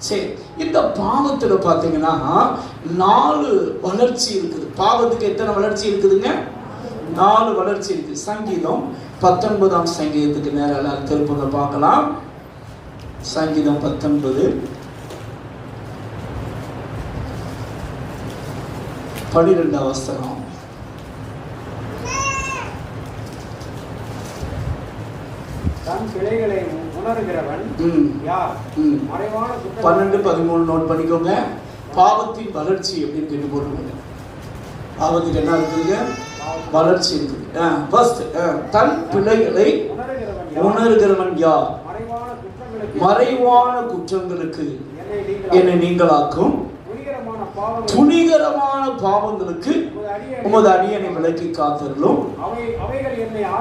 சரி, இந்த பாவத்துல பாத்தீங்கன்னா 4 வளர்ச்சி இருக்குது. பாவத்துக்கு எத்தனை வளர்ச்சி இருக்குதுங்க? 4 வளர்ச்சி இருக்கு. சங்கீதம் 19ஆம் சங்கீதத்துக்கு நேர திருப்பங்க பார்க்கலாம். சங்கீதம் 19 12ஆம் வசனம். தன் பிழைகளை உணர்கிறவன் யார்? 12, 13 நோட் பண்ணிக்கோங்க. பாவத்தின் வளர்ச்சி அப்படின்னு கேட்டு போடுங்க. பாவத்துக்கு என்ன இருக்குதுங்க? வளர்ச்சி இருக்குது. ஃபர்ஸ்ட், தன் பிழைகளை உணர்கிறவன் யார்? மறைவான குற்றங்களுக்கு என்னை நீங்களாக்கும் துணிகரமான பாவங்களுக்கு உமது அடியனை விலக்கி காத்தருளும்.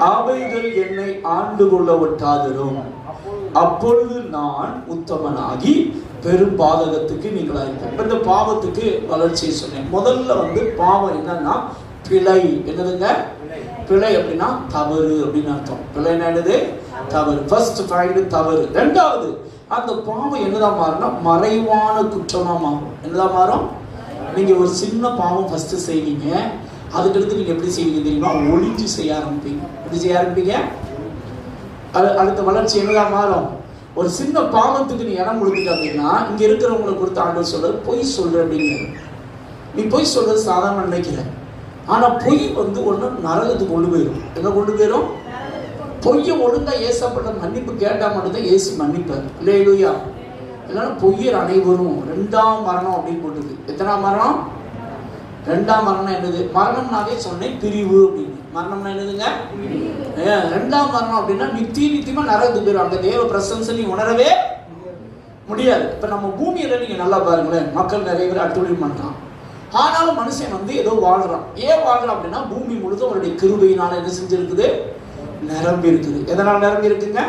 அவைகள் என்னை ஆண்டு கொள்ள விட்டாதரும். அப்பொழுது நான் உத்தமனாகி பெரும் பாதகத்துக்கு நீங்களாயிருப்பேன். இந்த பாவத்துக்கு வளர்ச்சியை சொன்னேன். முதல்ல பாவம் என்னன்னா பிழை. என்னதுங்க? பிழை அப்படின்னா தவறு அப்படின்னு அர்த்தம். பிழை என்னது? தவறு. ஃபர்ஸ்ட் பாயிண்ட் தவறு. ரெண்டாவது, அந்த பாவம் என்னதான் மாறும்னா மறைவான குற்றமா மாறும். என்னதான் மாறும்? நீங்க ஒரு சின்ன பாவம் ஃபர்ஸ்ட் செய்வீங்க, அதுக்கடுத்து நீங்க எப்படி செய்வீங்க தெரியுமா? ஒளிஞ்சு செய்ய ஆரம்பிப்பீங்க. எப்படி செய்ய ஆரம்பிப்பீங்க? அடுத்த வளர்ச்சி என்னதான் மாறும்? ஒரு சின்ன பாவத்துக்கு நீ இடம் கொடுத்துட்ட அப்படின்னா இங்க இருக்கிறவங்களை கொடுத்து ஆண்டவர் சொல்றது பொய் சொல்ற அப்படிங்கிறது. நீ பொய் சொல்றது சாதாரண நினைக்கிற, ஆனா பொய் ஒண்ணு நரகத்துக்கு கொண்டு போயிடும். எங்க கொண்டு போயிடும்? பொய்யை ஒழுங்கா ஏசப்பட்ட மன்னிப்பு கேட்டா மட்டும்தான் ஏசு மன்னிப்பார். இல்லையா? இல்லைன்னா பொய்யர் அனைவரும் 2ஆம் மரணம் அப்படின்னு போட்டுருக்கு. எத்தனாம் மரணம்? 2ஆம் மரணம். என்னது மரணம்னாவே சொன்னேன்? பிரிவு அப்படின்னு. மரணம்னா என்னதுங்க? 2ஆம் மரணம் அப்படின்னா நித்தியமா நரகத்துக்கு போயிடும். அங்க தேவ பிரசன்ஸை நீ உணரவே முடியாது. இப்ப நம்ம பூமியில நீங்க நல்லா பாருங்களேன், மக்கள் நிறைய பேர் அட்டுழியம் பண்றான். ஆனாலும் மனுஷன் ஏதோ வாழ்றான். ஏன் வாழ்றான் அப்படின்னா பூமி முழுதும் அவருடைய கிருபையினால என்ன செஞ்சிருக்குது? நிரம்பி இருக்குது. எதனால் நிரம்பி இருக்குங்க?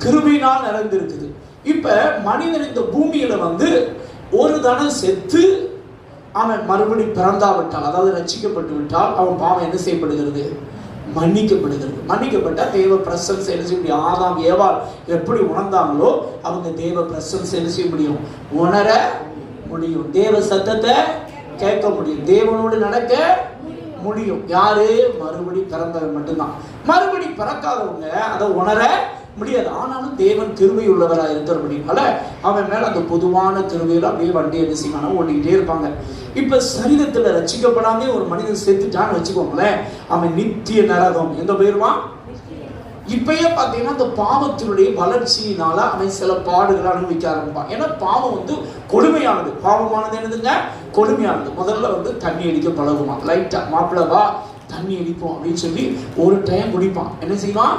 கிருபையினால் நிரம்பி இருக்குது. இப்ப மனிதன் இந்த பூமியில ஒரு தனம் செத்து அவன் மறுபடி பிறந்தாவிட்டால், அதாவது ரட்சிக்கப்பட்டு விட்டால், அவன் பாவம் என்ன செய்யப்படுகிறது? மன்னிக்கப்படுகிறது. மன்னிக்கப்பட்ட தேவ பிரசன்ஸ் என்ன செய்ய முடியும்? ஆதாம் ஏவாள் எப்படி உணர்ந்தாங்களோ அவங்க தேவ பிரசன்ஸ் என்ன செய்ய முடியும்? உணர முடியும். தேவ சத்தத்தை கேட்க முடியும். தேவனோடு நடக்க முடியும். யாரு? மறுபடி பிறந்தவன் மட்டும்தான். மறுபடி பிறக்காதவங்க அதை உணர முடியாது. ஆனாலும் தேவன் கிருபை உள்ளவராக இருக்கிறபடினால அவன் மேல அந்த பொதுவான கிருபையில அப்படியே வண்டி என்ன செய்வாங்க? ஓடிக்கிட்டே இருப்பாங்க. இப்ப சரீரத்துல ரட்சிக்கப்படாமே ஒரு மனிதன் செத்துட்டான்னு வச்சுக்கோங்களேன், அவன் நித்திய நரகம் எங்க போயிருவான்? இப்பயே பாத்தீங்கன்னா அந்த பாவத்தினுடைய வளர்ச்சியினால அவன் சில பாடுகளை அனுபவிக்க ஆரம்பிப்பான். ஏன்னா பாவம் கொடுமையானது. பாவமானது என்னதுங்க? கொடுமையானது. முதல்ல தண்ணி அடிக்க பழகுவான். லைட்டா மாப்பிளவா தண்ணி அடிப்போம் அப்படின்னு சொல்லி ஒரு டைம் குடிப்பான். என்ன செய்வான்?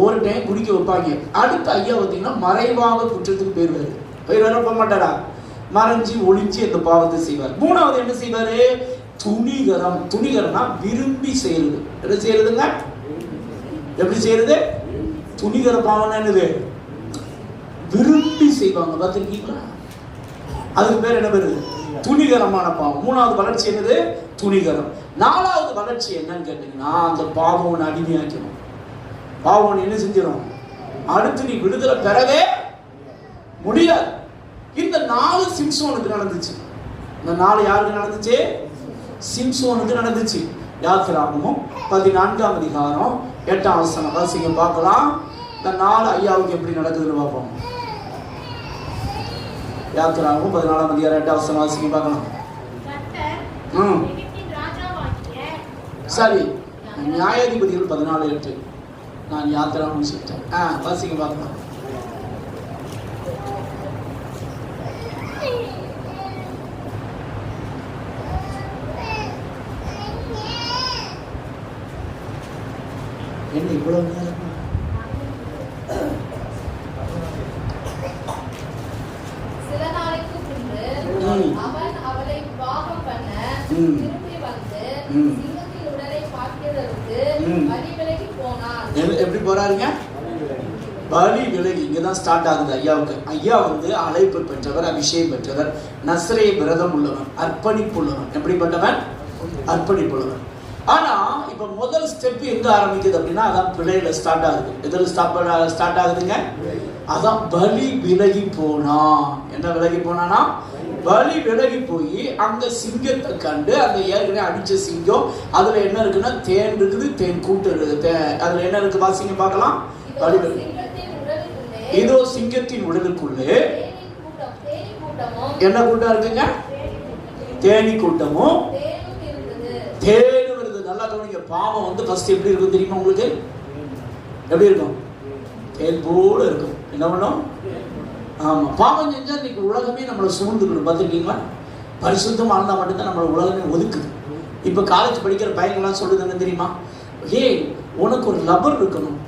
ஒரு டைம் குடிக்க வைப்பாங்க. அடுத்த ஐயா பார்த்தீங்கன்னா மறைவாக குற்றத்துக்கு போயிருவாரு. போக மாட்டாரா? மறைஞ்சி ஒளிஞ்சி அந்த பாவத்தை செய்வார். மூணாவது என்ன செய்வாரு? துணிகரம். துணிகரம்னா விரும்பி செய்யறது. என்ன செய்யறதுங்க? எப்படி செய்யறது? துணிகர பாவம் என்னது? விரும்பி செய்வாங்க. பார்த்துருக்கீங்களா? அதுக்கு பேர் என்ன பேரு? துணிகரமான பாவம். மூணாவது வளர்ச்சி என்னது? துணிகரம். நாலாவது வளர்ச்சி என்னன்னு கேட்டீங்கன்னா அந்த பாவம் அடிமையாக்கணும். பாவம் என்ன செஞ்சிடும்? அடுத்து நீ விடுதலை பெறவே முடியாது. இந்த 4 சிம்சோனுக்கு நடந்துச்சு. இந்த 4 யாருக்கு நடந்துச்சு? சிம்சோனுக்கு நடந்துச்சு. யாத்திராகமம் 14ஆம் அதிகாரம் 8ஆம் வசனம் வாசிங்க பார்க்கலாம். இந்த 4 ஐயாவுக்கு எப்படி நடக்குதுன்னு பார்ப்போம். யாத்திராகமம் 14ஆம் அதிகாரம் 8ஆம் வசனம் வாசிங்க பார்க்கலாம். சரி, நியாயாதிபதிகள் 14:8. நான் யாத்திராகமம் சொல்லிட்டேன். வாசிங்க பார்க்கலாம். என்ன இவ்வளவு நேரம்? சில நாளைக்கு பின்பு அவன் அவளை விவாகம் பண்ண திரும்பி வந்து சிங்கத்தின் உடலை பார்க்கிறதற்கு வழி விலகி போனான். எப்படி போறாருங்க? பலி விலகி. இங்கதான் ஸ்டார்ட் ஆகுது ஐயாவுக்கு. ஐயா அழைப்பு பெற்றவர், அபிஷேகம் பெற்றவர், நசரேய விரதம் உள்ளவன், அர்ப்பணிப்புள்ளவன். எப்படிப்பட்டவன்? அர்ப்பணிப்புள்ளவன். ஆனா இப்ப முதல் ஸ்டெப் எங்க ஆரம்பிக்குது அப்படின்னா அதான் பிழையில ஸ்டார்ட் ஆகுது. எதில் ஸ்டார்ட் ஆகுதுங்க? அதான் பலி விலகி போனான். என்ன விலகி போனானா? பலி விலகி போய் அங்க சிங்கத்தை கண்டு, அந்த ஏற்கனவே அடிச்ச சிங்கம், அதுல என்ன இருக்குன்னா தேன் இருக்குது, தேன் கூட்டு இருக்குது. அதுல என்ன இருக்கு வாசிங்க பார்க்கலாம். இதோ சிங்கத்தின் உடலுக்குள்ளே என்ன கூட்டம் இருக்குங்க? தேனி கூட்டமும் தேனும் இருக்குது. நல்லா கவனிங்க. பாவம் வந்து ஃபர்ஸ்ட் எப்படி இருக்கும் தெரியுமா உங்களுக்கு? எப்படி இருக்கும்? தேன் போல இருக்கும். என்ன பண்ணும்? ஆமா, பாவம் செஞ்சா இன்னைக்கு உலகமே நம்மளை சூழ்ந்துக்கணும். பார்த்துருக்கீங்களா? பரிசுத்தம் வாழ்ந்தா மட்டும்தான் நம்மளை உலகமே ஒதுக்குது. இப்போ காலேஜ் படிக்கிற பையன்கள்லாம் சொல்லுது என்ன தெரியுமா? ஏய், உனக்கு ஒரு லவர் இருக்கணும்.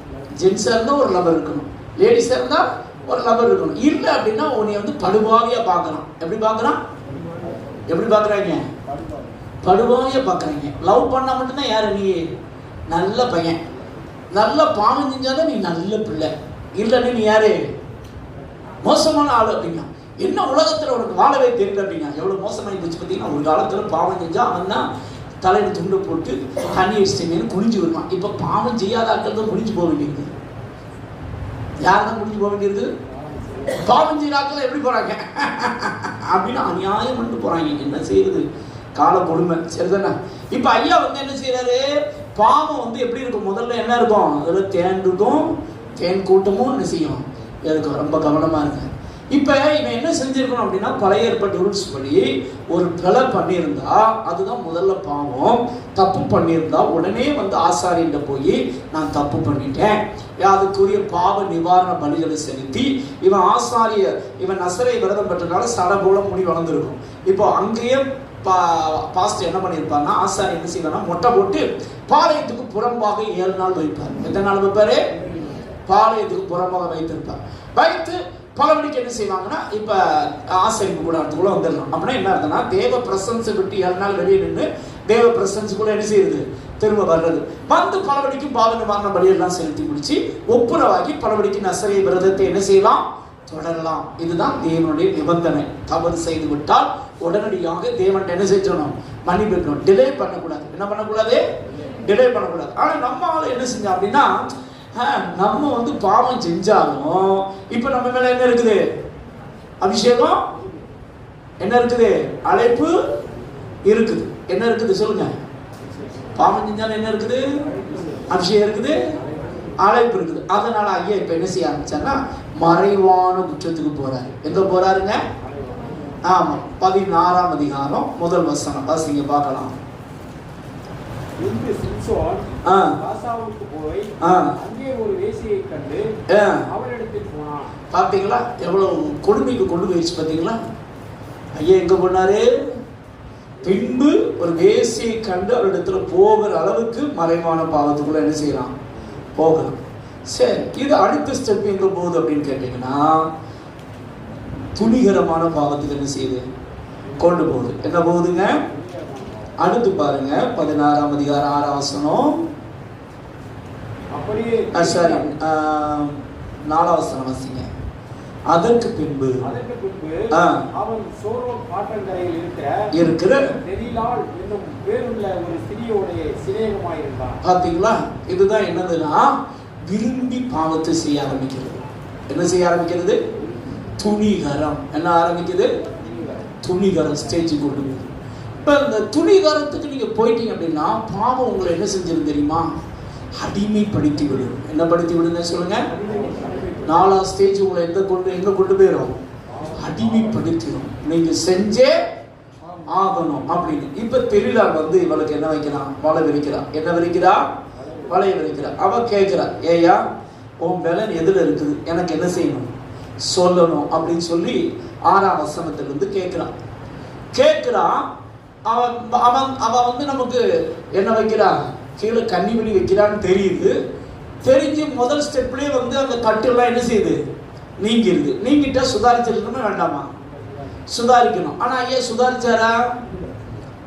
ஜென்ஸாக இருந்தால் ஒரு லவர் இருக்கணும், லேடிஸாக இருந்தால் ஒரு லவர் இருக்கணும். இல்லை அப்படின்னா உன்னை வந்து படுபாவியாக பார்க்குறான். எப்படி பார்க்குறான்? எப்படி பார்க்குறாங்க? படுபாவியாக பார்க்குறாங்க. லவ் பண்ணால் மட்டும்தான் யார் நீ நல்ல பையன், நல்ல பாவம் செஞ்சாதான் நீ நல்ல பிள்ளை, இல்லைன்னு நீ யாரு மோசமான ஆள் அப்படின்னா. என்ன உலகத்தில் உனக்கு வாழவே தெரியல அப்படின்னா எவ்வளோ மோசமாகி போச்சு பார்த்தீங்கன்னா. ஒரு காலத்தில் பாவம் செஞ்சா அவன் தான் தலையில் துண்டு போட்டு தண்ணி அடிச்சுன்னு குளிஞ்சு வருவான். இப்போ பாவம் செய்யாத ஆட்கள் தான் குளிஞ்சு போக வேண்டியிருக்கு. யார் தான் குளிஞ்சு போக வேண்டியிருக்கு? பாவம் செய்யாத ஆட்கள் எப்படி போறாங்க அப்படின்னு அநியாயம் பண்ணிட்டு போறாங்க. என்ன செய்யுது? கால கொடுமை. சரிதானே? இப்போ ஐயா வந்து என்ன செய்யறாரு? பாவம் வந்து எப்படி இருக்கும்? முதல்ல என்ன இருக்கும்? அதில் தேன் இருக்கும், தேன் கூட்டமும் என்ன செய்யும் இருக்கும். ரொம்ப கவனமா இருக்கு. இப்போ இவன் என்ன செஞ்சிருக்கணும் அப்படின்னா, பழைய ஏற்பாட்டு ரூல்ஸ் படி ஒரு கொலை பண்ணியிருந்தா அதுதான் முதல்ல பாவம். தப்பு பண்ணியிருந்தா உடனே வந்து ஆசாரியிட்ட போய் நான் தப்பு பண்ணிட்டேன், அதுக்குரிய பாவ நிவாரண பலிகளை செலுத்தி இவன் ஆசாரிய இவன் நசரை விரதம் பெற்றனால சடபோல முடி வளர்ந்துருக்கும். இப்போ அங்கேயே பாஸ்டர் என்ன பண்ணியிருப்பாருன்னா, ஆசாரி என்ன செய்வார்னா மொட்டை போட்டு பாளையத்துக்கு புறம்பாக 7 நாள் வைப்பார். எத்தனை நாள் வைப்பாரு? பாளையத்துக்கு புறமாக வைத்திருப்பார். வைத்து பலபடிக்கு என்ன செய்வாங்கன்னா, இப்போ ஆசரிப்பு கூட அதுக்குள்ள வந்துடலாம். அப்படின்னா என்ன அர்த்தம்னா, தேவ பிரசன்ஸை விட்டு 7 நாள் வெளியே நின்று தேவ பிரசன்ஸுக்குள்ள என்ன செய்யுது? திரும்ப வர்றது. வந்து பலபடிக்கு பாவ நிவாரண பலியெல்லாம் செலுத்தி முடிச்சு ஒப்புரவாகி பலபடிக்கு நசரேய விரதத்தை என்ன செய்யலாம்? தொடரலாம். இதுதான் தேவனுடைய நிபந்தனை. தவறு செய்து விட்டால் உடனடியாக தேவன் என்ன செய்யணும்? மன்னிப்பு பெறணும். டிலே பண்ணக்கூடாது. என்ன பண்ணக்கூடாது? டிலே பண்ணக்கூடாது. ஆனால் நம்ம ஆள் என்ன செஞ்சோம் அப்படின்னா, நம்ம வந்து பாவம் செஞ்சாலும் இப்ப நம்ம மேல என்ன இருக்குது? அபிஷேகம் என்ன இருக்குது? அழைப்பு இருக்குது. என்ன இருக்குது சொல்லுங்க? பாவம் செஞ்சாலும் என்ன இருக்குது? அபிஷேகம் இருக்குது, அழைப்பு இருக்குது. அதனால ஐயா இப்ப என்ன செய்ய ஆரம்பிச்சாங்கன்னா, மறைவான குற்றத்துக்கு போறாரு. எங்க போறாருங்க? ஆமா, 16ஆம் அதிகாரம் 1 வசனம் வாசிங்க பார்க்கலாம். பாத்தீங்களா எவ்வளவு கொடுமைக்கு கொண்டு போயிடுச்சு? பாத்தீங்களா ஐயா எங்க போனாரு? பின்பு ஒரு வேசியை கண்டு அவரிடத்துல போகிற அளவுக்கு மறைவான பாவத்துக்குள்ள என்ன செய்யலாம்? போகலாம். சரி, இது அடுத்த ஸ்டெப் எங்க போகுது அப்படின்னு கேட்டீங்கன்னா, துணிகரமான பாவத்துக்கு என்ன செய்யுது? கொண்டு போகுது. என்ன போகுதுங்க? அடுத்து பாருங்க, 16ஆம் அதிகாரம் 6ஆம் வசனம். சாரி, 4ஆம் வசனம் வாசிங்க. அதற்கு பின்பு அவன் சோர்வம் காற்றங்கரையில் இருக்கிற தெரியலால் என்னும் பேருள்ள ஒரு சிறியோடைய சிநேகமாய் இருந்தான். பாத்தீங்களா? இதுதான் என்னதுன்னா, விரும்பி பாவத்தை செய்ய ஆரம்பிக்கிறது. என்ன செய்ய ஆரம்பிக்கிறது? துணிகரம். என்ன ஆரம்பிக்குது? துணிகரம் ஸ்டேஜுக்கு கொண்டு போகுது. இப்போ இந்த துணிகரத்துக்கு நீங்கள் போயிட்டீங்க அப்படின்னா, பாவம் உங்களை என்ன செஞ்சிடும் தெரியுமா? அடிமைப்படுத்தி விடும். என்ன படுத்தி விடுங்க சொல்லுங்க? 4ஆம் ஸ்டேஜ் உங்களை எங்க கொண்டு போயிடும்? அடிமைப்படுத்திடும். நீங்க செஞ்சே ஆகணும் அப்படின்னு. இப்ப தெரியலாள் வந்து இவளுக்கு என்ன வைக்கிறான்? வலை விரிக்கிறான். என்ன விரிக்கிறா? வலையை விரிக்கிறா. அவ கேட்கிறா, ஏயா உன் பலன் எதுல இருக்குது? எனக்கு என்ன செய்யணும்? சொல்லணும் அப்படின்னு சொல்லி 6ஆம் வசனத்திலிருந்து கேட்கிறான். அவ வந்து நமக்கு என்ன வைக்கிறா? கீழே கன்னி வெளி வைக்கிறான்னு தெரியுது. தெரிஞ்சு முதல் ஸ்டெப்லேயே வந்து அந்த கட்டுலாம் என்ன செய்யுது? நீங்கிருது. நீங்கிட்டா சுதாரிச்சிருக்கணுமா வேண்டாமா? சுதாரிக்கணும். ஆனா ஐயா சுதாரிச்சாரா?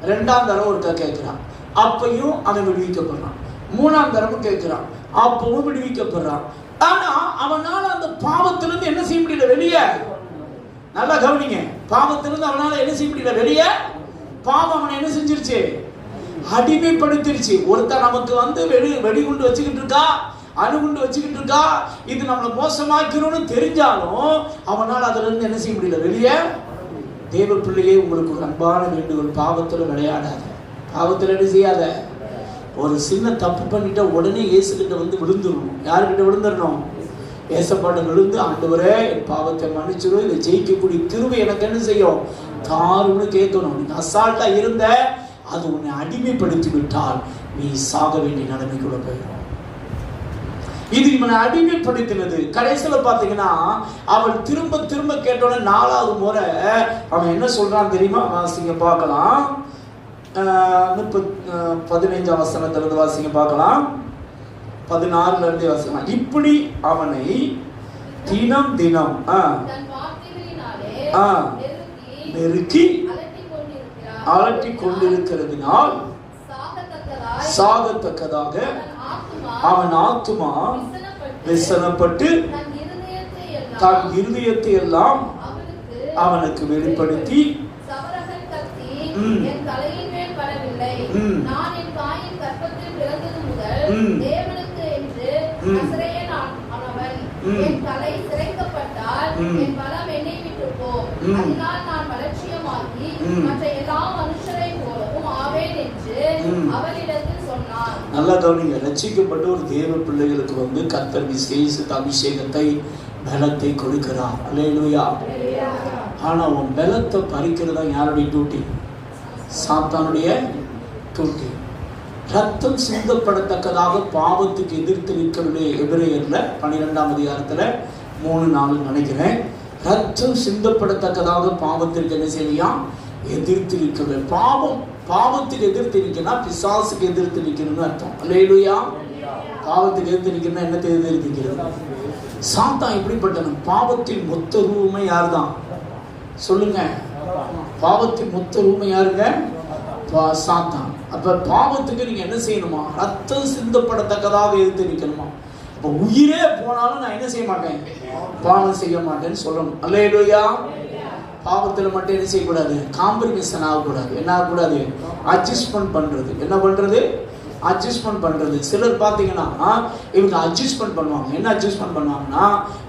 2ஆம் தடவை ஒருக்கா கேட்கிறான், அப்பையும் அவன் விடுவிக்கப்படுறான். 3ஆம் தடவை கேட்கிறான், அப்பவும் விடுவிக்கப்படுறான். ஆனா அவனால அந்த பாவத்திலிருந்து என்ன செய்ய முடியல? வெளியே நல்லா கவனிங்க. பாவத்திலிருந்து அவனால என்ன செய்ய முடியல? வெளியே. பாவம் அவனை என்ன செஞ்சிருச்சு? அடிமைப்படுத்திருச்சு. ஒருத்தர் நமக்கு வந்து வெடிகுண்டு வச்சுக்கிட்டு இருக்கா, அணுகுண்டு வச்சுக்கிட்டு இருக்கா, இது நம்மளை மோசமாக்கிறோம்னு தெரிஞ்சாலும் அவனால் அதுல இருந்து என்ன செய்ய முடியல, வெளியே. தேவ பிள்ளையே, உங்களுக்கு ஒரு அன்பான வேண்டுகோள், பாவத்துல விளையாடாத, பாவத்துல என்ன செய்யாத. ஒரு சின்ன தப்பு பண்ணிட்டா உடனே இயேசுகிட்ட வந்து விழுந்துடணும். யாருக்கிட்ட விழுந்துடணும்? ஏசப்பாட்ட விழுந்து, ஆண்டவரே என் பாவத்தை மன்னிச்சிடும், இதை ஜெயிக்கக்கூடிய கிருபை எனக்கு என்ன செய்யும் தாருன்னு கேட்கணும். நீ அசால்ட்டா இருந்த, அது உன்னை அடிமைப்படுத்தி விட்டால் நீ சாக வேண்டிய நிலைமைக்குள்ள போயிடும். இது இவனை அடிமைப்படுத்தினது. கடைசியில பாத்தீங்கன்னா அவள் திரும்ப திரும்ப கேட்டோட 4வது முறை அவன் என்ன சொல்றான் தெரியுமா? வாசிங்க பார்க்கலாம். 15ஆம் வசனத்திலிருந்து வாசிங்க பார்க்கலாம். 16ல இருந்து வாசிக்கலாம். இப்படி அவனை தினம் தினம் நெருக்கி அலட்டி கொண்டிருக்கிறதுனால் சாகத்தக்கதாக அவன் ஆத்துமா விசனப்பட்டு தன் இருதயத்தை எல்லாம் அவனுக்கு வெளிப்படுத்தி, நல்லா கவனிங்க. ரட்சிக்கப்பட்ட ஒரு தேவ பிள்ளைகளுக்கு வந்து கர்த்தர் விசேஷ அபிஷேகத்தை பலத்தை கொடுக்கிறார். அல்லேலூயா. ஆனா உன் பலத்தை பறிக்கிறதா யாருடைய டியூட்டி? சாத்தானுடைய டியூட்டி. ரத்தம் சிந்தப்படத்தக்கதாக பாவத்துக்கு எதிர்த்து நிற்கவில்லை. எபிரேயர்ல 12ஆம் அதிகாரத்துல 3-4 நினைக்கிறேன். ரத்தம் சிந்தப்படத்தக்கதாக பாவத்திற்கு என்ன செய்யா? எதிர்த்து நிற்கவில்லை. பாவத்துக்கு எதிர்த்து நிற்கனா பிசாசுக்கு எதிர்த்து நிற்கணும்னு அர்த்தம். அல்லேலூயா. பாவத்துக்கு எதிர்த்து நிற்கணும்னா என்னத்தை எதிர்த்து நிற்கிறது? சாத்தான் எப்படிப்பட்டவன்? பாவத்தின் மொத்த ரூபமே யார் தான் சொல்லுங்க? பாவத்தின் மொத்த ரூபமே யாருங்க? சாத்தான். அப்ப பாவத்துக்கு நீங்க என்ன செய்யணுமா? ரத்தம் சிந்தப்படத்தக்கதாக எதிர்த்து நிற்கணுமா? அப்ப உயிரே போனாலும் நான் என்ன செய்ய மாட்டேன், பாவம் செய்ய மாட்டேன்னு சொல்லணும். அல்லேலூயா. பாவத்துல மட்டும் என்ன செய்யக்கூடாது? காம்ப்ரமைசன் ஆகக்கூடாது. என்ன ஆகக்கூடாது? அட்ஜஸ்ட்மெண்ட் பண்றது. என்ன பண்றது? அட்ஜஸ்ட்மெண்ட் பண்றது. சிலர் பாத்தீங்கன்னா இவங்க அட்ஜஸ்ட்மெண்ட் பண்ணுவாங்க. என்ன அட்ஜஸ்ட்மெண்ட் பண்ணுவாங்கன்னா,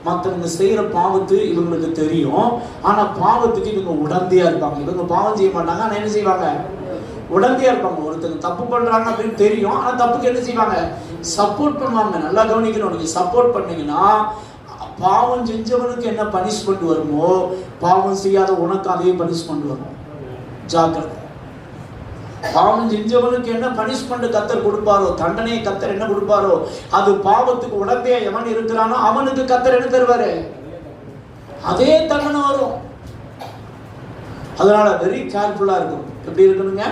மற்றவங்க செய்யற பாவத்து இவங்களுக்கு தெரியும், ஆனா பாவத்துக்கு இவங்க உடந்தையா இருப்பாங்க. இவங்க பாவம் செய்ய மாட்டாங்க, ஆனா என்ன செய்வாங்க? உடந்தையா இருப்பாங்க. ஒருத்தங்க தப்பு பண்றாங்க அப்படின்னு தெரியும், ஆனா தப்புக்கு என்ன செய்வாங்க? சப்போர்ட் பண்ணுவாங்க. நல்லா கவனிக்கணும். நீங்க சப்போர்ட் பண்ணீங்கன்னா பாவம் செஞ்சவனுக்கு என்ன பனிஷ்மெண்ட் வருமோ, பாவம் செய்யாத உனக்கு அதே பனிஷ்மெண்ட் வரும். ஜாக்கிரதை. பாவம் செஞ்சவனுக்கு என்ன பனிஷ்மெண்ட் கர்த்தர் கொடுப்பாரோ, தண்டனையை கர்த்தர் என்ன கொடுப்பாரோ, அது பாவத்துக்கு உடந்தையா எவன் இருக்கிறானோ அவனுக்கு கர்த்தர் என்ன தருவாரு? அதே தண்டனை வரும். அதனால வெரி கேர்ஃபுல்லா இருக்கும். எப்படி இருக்கணுங்க?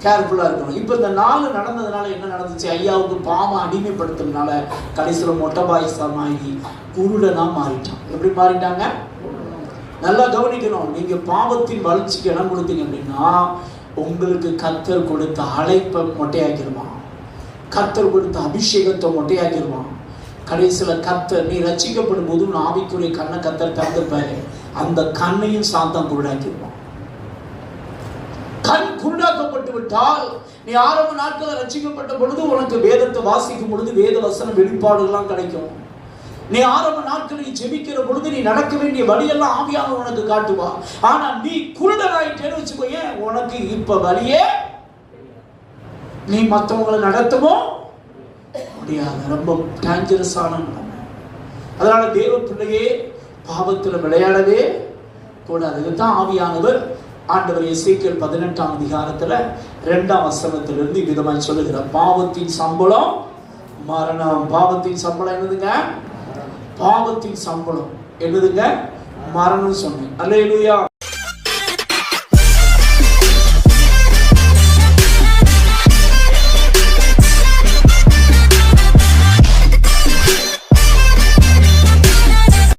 கேர்ஃபுல்லா இருக்கணும். இப்ப இந்த 4 நடந்ததுனால என்ன நடந்துச்சு? ஐயாவுக்கு பாவம் அடிமைப்படுத்துறதுனால கடைசியில மொட்டை பாயசமாகி குருடனா மாறிட்டான். எப்படி மாறிட்டாங்க? நல்லா கவனிக்கணும். நீங்க பாவத்தின் வளர்ச்சிக்கு இடம் கொடுத்தீங்க அப்படின்னா உங்களுக்கு கர்த்தர் கொடுத்த அழைப்பை மொட்டையாக்கிடுவான், கர்த்தர் கொடுத்த அபிஷேகத்தை மொட்டையாக்கிடுவான். கடைசியில கர்த்தர், நீ ரட்சிக்கப்படும் போது ஆவிக்குரிய கண்ணை கர்த்தர் திறந்துப்பாரு, அந்த கண்ணையும் சாத்தான் குருடாக்கிடுவான். கண் குருடாக்கப்பட்டு விட்டால், நீ ஆரம்ப நாட்கள் ரட்சிக்கப்பட்ட பொழுது உனக்கு வேதத்தை வாசிக்கும் பொழுது வேத வசன வெளிப்பாடுகள்லாம் கிடைக்கும். நீ ஆரம்ப நாட்களில் ஜெபிக்கிற பொழுது நீ நடக்க வேண்டிய வழியெல்லாம் ஆவியானவர் உனக்கு காட்டுவா. ஆனா நீ குருடனாயிட்டேன்னு வச்சுக்கோயே, உனக்கு இப்ப வழியே நீ மற்றவங்களை நடத்தவும் முடியாது. ரொம்ப டேஞ்சரஸான நிலைமை. அதனால தேவ பிள்ளையே பாவத்தில் விளையாடவே கூடாது. இதுதான் ஆவியானவர் ஆண்டவர் எசேக்கியேல் 18ஆம் அதிகாரத்துல 2ஆம் வசனத்திலிருந்து விதமாய் சொல்லுகிறார். பாவத்தின் சம்பளம் மரணம். பாவத்தின் சம்பளம் என்னதுங்க? பாவத்தின் சம்பளம் என்னதுங்க? மரணம் சொன்னேன். அல்லேலூயா.